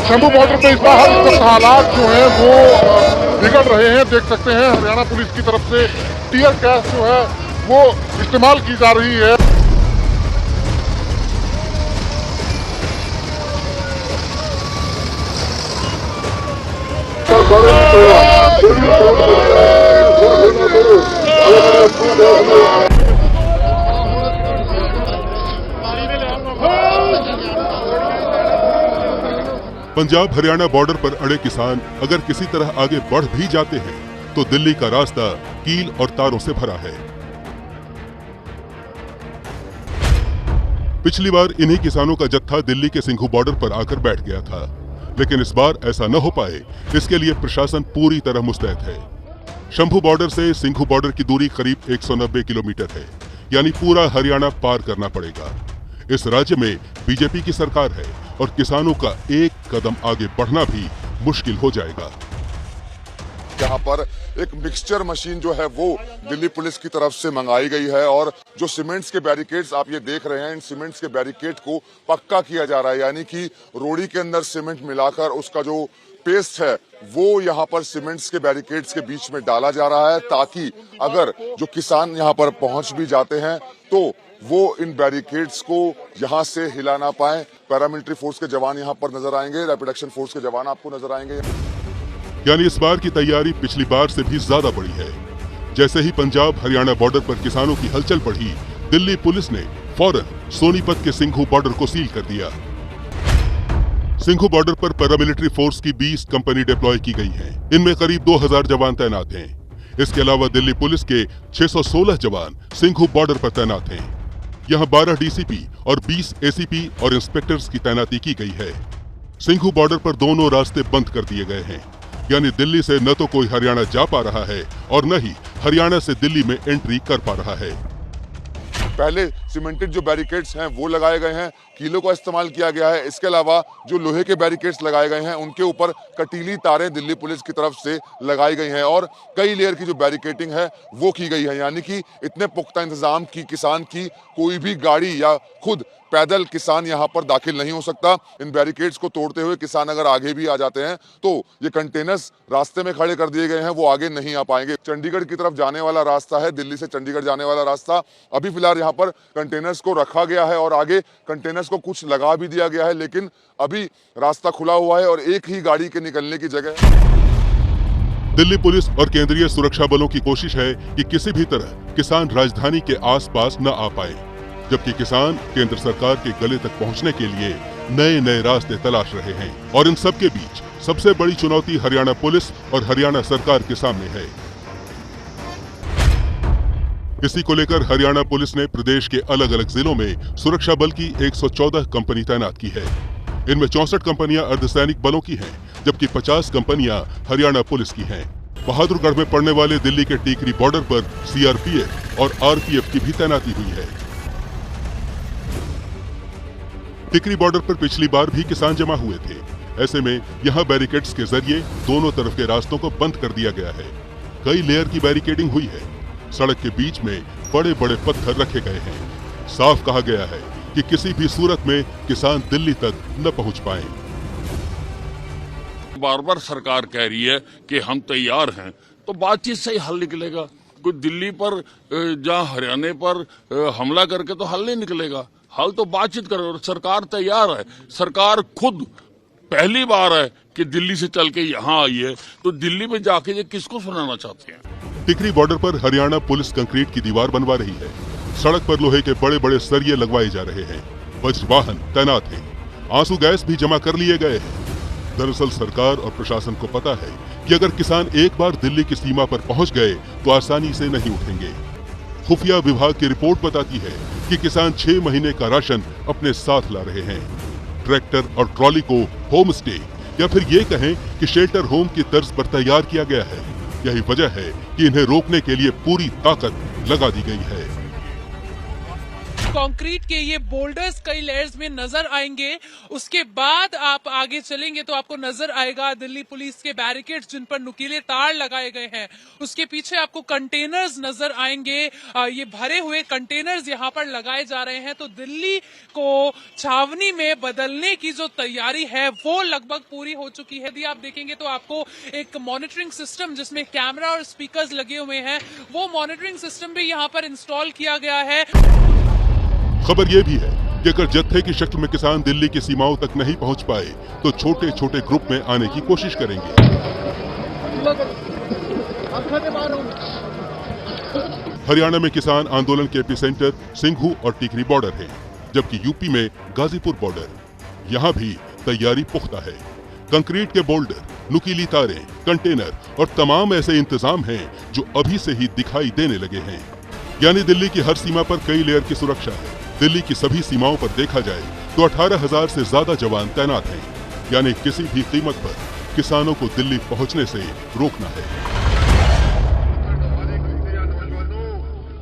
Shambhu border पे इस वक्त हालात जो है वो बिगड़ रहे हैं। देख सकते हैं हरियाणा पुलिस की तरफ से टीयर गैस जो है वो इस्तेमाल की जा रही है। पंजाब हरियाणा बॉर्डर पर अड़े किसान अगर किसी तरह आगे बढ़ भी जाते हैं तो दिल्ली का रास्ता कील और तारों से भरा है। पिछली बार इन्हीं किसानों का जत्था दिल्ली के सिंघू बॉर्डर पर आकर बैठ गया था, लेकिन इस बार ऐसा न हो पाए इसके लिए प्रशासन पूरी तरह मुस्तैद है। शंभू बॉर्डर से सिंघू बॉर्डर की दूरी करीब 190 किलोमीटर है, यानी पूरा हरियाणा पार करना पड़ेगा। इस राज्य में बीजेपी की सरकार है और किसानों का एक कदम आगे बढ़ना भी मुश्किल हो जाएगा। यहाँ पर एक मिक्सचर मशीन जो है वो दिल्ली पुलिस की तरफ से मंगाई गई है और जो सीमेंट्स के बैरिकेड्स आप ये देख रहे हैं, इन सीमेंट्स के बैरिकेड को पक्का किया जा रहा है, यानी कि रोड़ी के अंदर सीमेंट मिलाकर उसका जो पेस्ट है वो यहाँ पर सीमेंट्स के बैरिकेड्स के बीच में डाला जा रहा है, ताकि अगर जो किसान यहाँ पर पहुंच भी जाते हैं तो वो इन बैरिकेड्स को यहाँ से हिला ना पाए। पैरामिलिट्री फोर्स के जवान यहाँ पर नजर आएंगे, रैपिड एक्शन फोर्स के जवान आपको नजर आएंगे। यानी इस बार की तैयारी पिछली बार से भी ज्यादा बड़ी है। जैसे ही पंजाब हरियाणा बॉर्डर पर किसानों की हलचल बढ़ी, दिल्ली पुलिस ने फौरन सोनीपत के सिंघू बॉर्डर को सील कर दिया। सिंघू बॉर्डर पर पैरामिलिट्री फोर्स की 20 कंपनी डिप्लॉय की गई है। इनमें करीब 2000 जवान तैनात हैं। इसके अलावा दिल्ली पुलिस के 616 जवान सिंघू बॉर्डर पर तैनात हैं। यहाँ 12 डीसीपी और 20 एसीपी और इंस्पेक्टर्स की तैनाती की गई है। सिंघू बॉर्डर पर दोनों रास्ते बंद कर दिए गए हैं, यानी दिल्ली से न तो कोई हरियाणा जा पा रहा है और न ही हरियाणा से दिल्ली में एंट्री कर पा रहा है। पहले सीमेंटेड जो बैरिकेड्स हैं वो लगाए गए हैं, कीलों का इस्तेमाल किया गया है। इसके अलावा जो लोहे के बैरिकेड्स लगाए गए हैं उनके ऊपर कटीली तारें दिल्ली पुलिस की तरफ से लगाई गई हैं और कई लेयर की जो बैरिकेडिंग है वो की गई है, यानी कि इतने पुख्ता इंतजाम की किसान की कोई भी गाड़ी या खुद पैदल किसान यहाँ पर दाखिल नहीं हो सकता। इन बैरिकेड्स को तोड़ते हुए किसान अगर आगे भी आ जाते हैं तो ये कंटेनर्स रास्ते में खड़े कर दिए गए हैं, वो आगे नहीं आ पाएंगे। चंडीगढ़ की तरफ जाने वाला रास्ता है, दिल्ली से चंडीगढ़ जाने वाला रास्ता। अभी फिलहाल यहाँ पर कंटेनर्स को रखा गया है और आगे कंटेनर्स को कुछ लगा भी दिया गया है, लेकिन अभी रास्ता खुला हुआ है और एक ही गाड़ी के निकलने की जगह। दिल्ली पुलिस और केंद्रीय सुरक्षा बलों की कोशिश है कि किसी भी तरह किसान राजधानी के आसपास न आ पाए, जबकि किसान केंद्र सरकार के गले तक पहुंचने के लिए नए नए रास्ते तलाश रहे हैं। और इन सब के बीच सबसे बड़ी चुनौती हरियाणा पुलिस और हरियाणा सरकार के सामने है। इसी को लेकर हरियाणा पुलिस ने प्रदेश के अलग अलग जिलों में सुरक्षा बल की 114 कंपनी तैनात की है। इनमें 64 कंपनियां अर्धसैनिक बलों की हैं, जबकि 50 कंपनियां हरियाणा पुलिस की हैं। बहादुरगढ़ में पड़ने वाले दिल्ली के टीकरी बॉर्डर पर सीआरपीएफ और आरपीएफ की भी तैनाती हुई है। टिकरी बॉर्डर पर पिछली बार भी किसान जमा हुए थे। ऐसे में यहाँ बैरिकेड्स के जरिए दोनों तरफ के रास्तों को बंद कर दिया गया है। कई लेयर की बैरिकेडिंग हुई है। सड़क के बीच में बड़े बड़े पत्थर रखे गए हैं। साफ कहा गया है कि किसी भी सूरत में किसान दिल्ली तक न पहुंच पाए। बार बार सरकार कह रही है कि हम तैयार हैं, तो बातचीत से ही हल निकलेगा। कोई दिल्ली पर जहाँ हरियाणा पर हमला करके तो हल नहीं निकलेगा। हल तो बातचीत करो और सरकार तैयार है। सरकार खुद पहली बार है कि दिल्ली से चल के यहाँ आई है, तो दिल्ली में जाके ये किसको सुनाना चाहते हैं। टिकरी बॉर्डर पर हरियाणा पुलिस कंक्रीट की दीवार बनवा रही है। सड़क पर लोहे के बड़े बड़े सरिये लगवाए जा रहे हैं। वज्र वाहन तैनात हैं। आंसू गैस भी जमा कर लिए गए हैं। दरअसल सरकार और प्रशासन को पता है कि अगर किसान एक बार दिल्ली की सीमा पर पहुंच गए तो आसानी से नहीं उठेंगे। खुफिया विभाग की रिपोर्ट बताती है कि किसान 6 महीने का राशन अपने साथ ला रहे हैं। ट्रैक्टर और ट्रॉली को होम स्टे या फिर ये कहें कि शेल्टर होम की तर्ज पर तैयार किया गया है। यही वजह है कि इन्हें रोकने के लिए पूरी ताकत लगा दी गई है। कंक्रीट के ये बोल्डर्स कई लेयर्स में नजर आएंगे। उसके बाद आप आगे चलेंगे तो आपको नजर आएगा दिल्ली पुलिस के बैरिकेड्स जिन पर नुकीले तार लगाए गए हैं। उसके पीछे आपको कंटेनर्स नजर आएंगे। ये भरे हुए कंटेनर्स यहाँ पर लगाए जा रहे हैं। तो दिल्ली को छावनी में बदलने की जो तैयारी है वो लगभग पूरी हो चुकी है। यदि आप देखेंगे तो आपको एक मॉनिटरिंग सिस्टम जिसमें कैमरा और स्पीकर्स लगे हुए हैं, वो मॉनिटरिंग सिस्टम भी यहाँ पर इंस्टॉल किया गया है। खबर यह भी है कि अगर जत्थे की शक्ल में किसान दिल्ली की सीमाओं तक नहीं पहुंच पाए तो छोटे छोटे ग्रुप में आने की कोशिश करेंगे। हरियाणा में किसान आंदोलन के एपिसेंटर सिंघू और टिकरी बॉर्डर है, जबकि यूपी में गाजीपुर बॉर्डर। यहाँ भी तैयारी पुख्ता है। कंक्रीट के बोल्डर, नुकीली तारें, कंटेनर और तमाम ऐसे इंतजाम हैं जो अभी से ही दिखाई देने लगे हैं। यानी दिल्ली की हर सीमा पर कई लेयर की सुरक्षा है। दिल्ली की सभी सीमाओं पर देखा जाए तो 18,000 से ज्यादा जवान तैनात हैं। यानी किसी भी कीमत पर किसानों को दिल्ली पहुंचने से रोकना है।